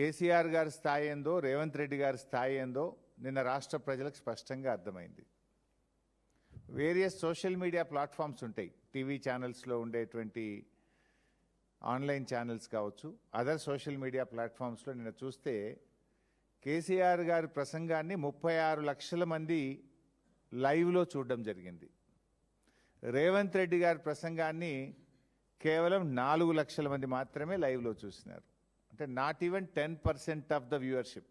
కేసీఆర్ గారి స్థాయి ఏందో, రేవంత్ రెడ్డి గారి స్థాయి ఏందో నిన్న రాష్ట్ర ప్రజలకు స్పష్టంగా అర్థమైంది. వేరియస్ సోషల్ మీడియా ప్లాట్ఫామ్స్ ఉంటాయి, టీవీ ఛానల్స్లో ఉండేటువంటి ఆన్లైన్ ఛానల్స్ కావచ్చు, అదర్ సోషల్ మీడియా ప్లాట్ఫామ్స్లో నిన్న చూస్తే కేసీఆర్ గారి ప్రసంగాన్ని 36 లక్షల మంది లైవ్లో చూడడం జరిగింది. రేవంత్ రెడ్డి గారి ప్రసంగాన్ని కేవలం 4 లక్షల మంది మాత్రమే లైవ్లో చూసినారు. అంటే not even 10% of the viewership.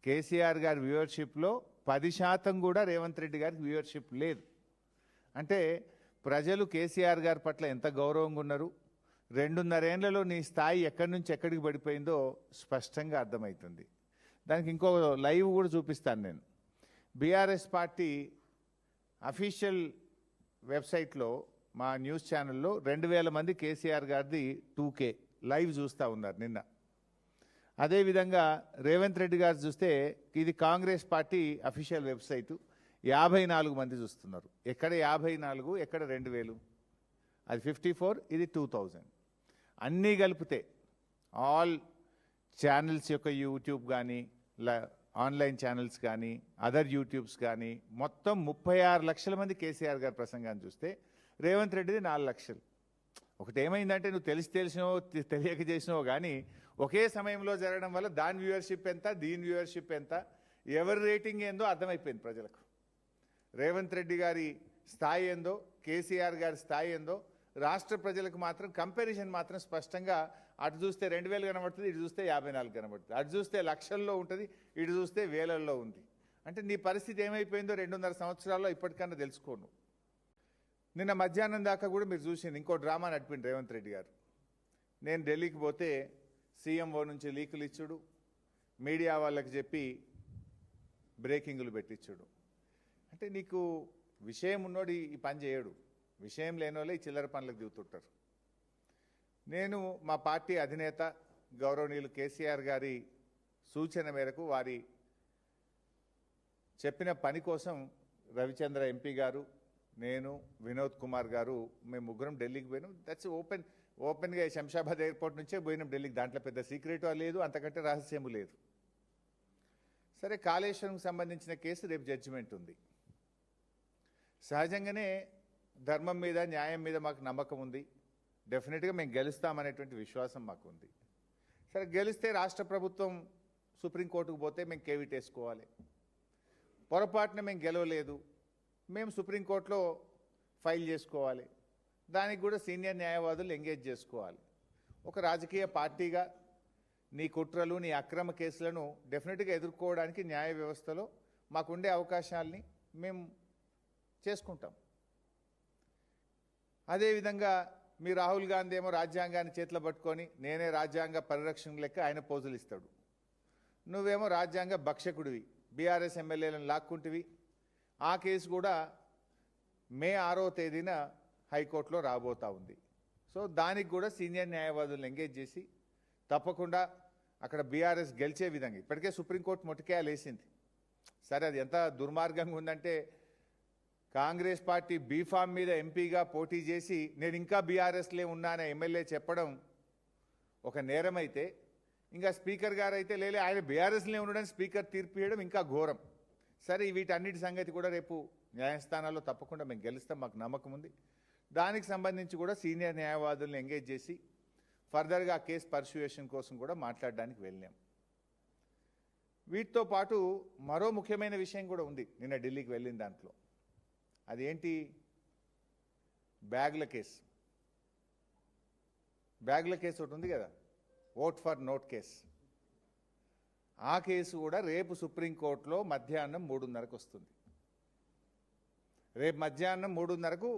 KCR గారి వ్యూవర్షిప్లో 10% కూడా రేవంత్ రెడ్డి గారికి వ్యూవర్షిప్ లేదు. అంటే ప్రజలు కేసీఆర్ గారి పట్ల ఎంత గౌరవంగా ఉన్నారు, 2.5 ఏళ్లలో నీ స్థాయి ఎక్కడి నుంచి ఎక్కడికి పడిపోయిందో స్పష్టంగా అర్థమవుతుంది. దానికి ఇంకో లైవ్ కూడా చూపిస్తాను నేను. బీఆర్ఎస్ పార్టీ అఫీషియల్ వెబ్సైట్లో మా న్యూస్ ఛానల్లో 2000 మంది కేసీఆర్ గారిది 2K లైవ్ చూస్తూ ఉన్నారు నిన్న. అదేవిధంగా రేవంత్ రెడ్డి గారు చూస్తే ఇది కాంగ్రెస్ పార్టీ అఫీషియల్ వెబ్సైటు, 54 మంది చూస్తున్నారు. ఎక్కడ 54, ఎక్కడ 2000? అది 54, ఇది 2000. అన్నీ కలిపితే ఆల్ ఛానల్స్ యొక్క యూట్యూబ్ కానీ, ఆన్లైన్ ఛానల్స్ కానీ, అదర్ యూట్యూబ్స్ కానీ మొత్తం 36 లక్షల మంది కేసీఆర్ గారి ప్రసంగాన్ని చూస్తే రేవంత్ రెడ్డిది 4 లక్షలు. ఒకటి ఏమైందంటే నువ్వు తెలిసినో తెలియక చేసినో కానీ ఒకే సమయంలో జరగడం వల్ల దాని వ్యూవర్షిప్ ఎంత, దీని వ్యూవర్షిప్ ఎంత, ఎవరి రేటింగ్ ఏందో అర్థమైపోయింది ప్రజలకు. రేవంత్ రెడ్డి గారి స్థాయి ఏందో, కేసీఆర్ గారి స్థాయి ఏందో రాష్ట్ర ప్రజలకు మాత్రం కంపారిజన్ మాత్రం స్పష్టంగా అటు చూస్తే 2000 కనబడుతుంది, ఇటు చూస్తే 54 కనబడుతుంది. అటు చూస్తే లక్షల్లో ఉంటుంది, ఇటు చూస్తే వేలల్లో ఉంది. అంటే నీ పరిస్థితి ఏమైపోయిందో 2.5 సంవత్సరాల్లో ఇప్పటికన్నా తెలుసుకోను. నిన్న మధ్యాహ్నం దాకా కూడా మీరు చూసింది ఇంకో డ్రామా నడిపింది రేవంత్ రెడ్డి గారు. నేను ఢిల్లీకి పోతే సీఎంఓ నుంచి లీకులు ఇచ్చుడు, మీడియా వాళ్ళకి చెప్పి బ్రేకింగులు పెట్టించుడు. అంటే నీకు విషయం ఉన్నోడు ఈ పని చేయడు, విషయం లేని వాళ్ళే ఈ చిల్లర పనులకు దిగుతుంటారు. నేను మా పార్టీ అధినేత గౌరవనీయులు కేసీఆర్ గారి సూచన మేరకు వారి చెప్పిన పని కోసం రవిచంద్ర ఎంపీ గారు, నేను, వినోద్ కుమార్ గారు మేము ముగ్గురం ఢిల్లీకి పోయినాం. దట్స్ ఓపెన్గా శంషాబాద్ ఎయిర్పోర్ట్ నుంచే పోయినాం ఢిల్లీకి. దాంట్లో పెద్ద సీక్రెట్ లేదు, అంతకంటే రహస్యము లేదు. సరే, కాళేశ్వరంకి సంబంధించిన కేసు రేపు జడ్జిమెంట్ ఉంది. సహజంగానే ధర్మం మీద, న్యాయం మీద మాకు నమ్మకం ఉంది. డెఫినెట్గా మేము గెలుస్తామనేటువంటి విశ్వాసం మాకు ఉంది. సరే, గెలిస్తే రాష్ట్ర ప్రభుత్వం సుప్రీంకోర్టుకు పోతే మేము కేవిట్ వేసుకోవాలి. పొరపాటున మేము గెలవలేదు, మేము సుప్రీంకోర్టులో ఫైల్ చేసుకోవాలి. దానికి కూడా సీనియర్ న్యాయవాదులు ఎంగేజ్ చేసుకోవాలి. ఒక రాజకీయ పార్టీగా నీ కుట్రలు, నీ అక్రమ కేసులను డెఫినెట్గా ఎదుర్కోవడానికి న్యాయ వ్యవస్థలో మాకుండే అవకాశాలని మేము చేసుకుంటాం. అదేవిధంగా మీ రాహుల్ గాంధీ ఏమో రాజ్యాంగాన్ని చేతిలో పట్టుకొని నేనే రాజ్యాంగ పరిరక్షణ లెక్క ఆయన పోజులు ఇస్తాడు. నువ్వేమో రాజ్యాంగ భక్షకుడివి, బీఆర్ఎస్ ఎమ్మెల్యేలను లాక్కుంటివి. ఆ కేసు కూడా మే 6వ తేదీన హైకోర్టులో రాబోతా ఉంది. సో దానికి కూడా సీనియర్ న్యాయవాదులను ఎంగేజ్ చేసి తప్పకుండా అక్కడ బీఆర్ఎస్ గెలిచే విధంగా, ఇప్పటికే సుప్రీంకోర్టు మొట్టికాయలు వేసింది. సరే, అది ఎంత దుర్మార్గంగా ఉందంటే కాంగ్రెస్ పార్టీ బీఫామ్ మీద ఎంపీగా పోటీ చేసి నేను ఇంకా బీఆర్ఎస్లే ఉన్నానే ఎమ్మెల్యే చెప్పడం ఒక నేరమైతే, ఇంకా స్పీకర్ గారు అయితే లేలే ఆయన బీఆర్ఎస్లే ఉండడానికి స్పీకర్ తీర్పు ఇవ్వడం ఇంకా ఘోరం. సరే, వీటన్నిటి సంగతి కూడా రేపు న్యాయస్థానాల్లో తప్పకుండా మేము గెలుస్తాం, మాకు నమ్మకం ఉంది. దానికి సంబంధించి కూడా సీనియర్ న్యాయవాదులను ఎంగేజ్ చేసి ఫర్దర్గా కేసు పర్సుయేషన్ కోసం కూడా మాట్లాడడానికి వెళ్ళాం. వీటితో పాటు మరో ముఖ్యమైన విషయం కూడా ఉంది నిన్న ఢిల్లీకి వెళ్ళిన దాంట్లో. అదేంటి? బ్యాగుల కేసు. బ్యాగుల కేసు ఒకటి ఉంది కదా, ఓట్ ఫర్ నోట్ కేసు. ఆ కేసు కూడా రేపు సుప్రీంకోర్టులో మధ్యాహ్నం 3:30కు వస్తుంది. రేపు మధ్యాహ్నం 3:30కు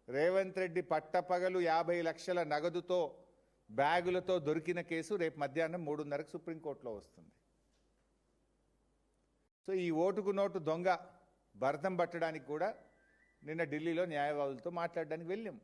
రేవంత్ రెడ్డి పట్టపగలు 50 లక్షల నగదుతో బ్యాగులతో దొరికిన కేసు రేపు మధ్యాహ్నం 3:30కు సుప్రీంకోర్టులో వస్తుంది. సో ఈ ఓటుకు నోటు దొంగ భరతం పట్టడానికి కూడా నిన్న ఢిల్లీలో న్యాయవాదులతో మాట్లాడడానికి వెళ్ళాం.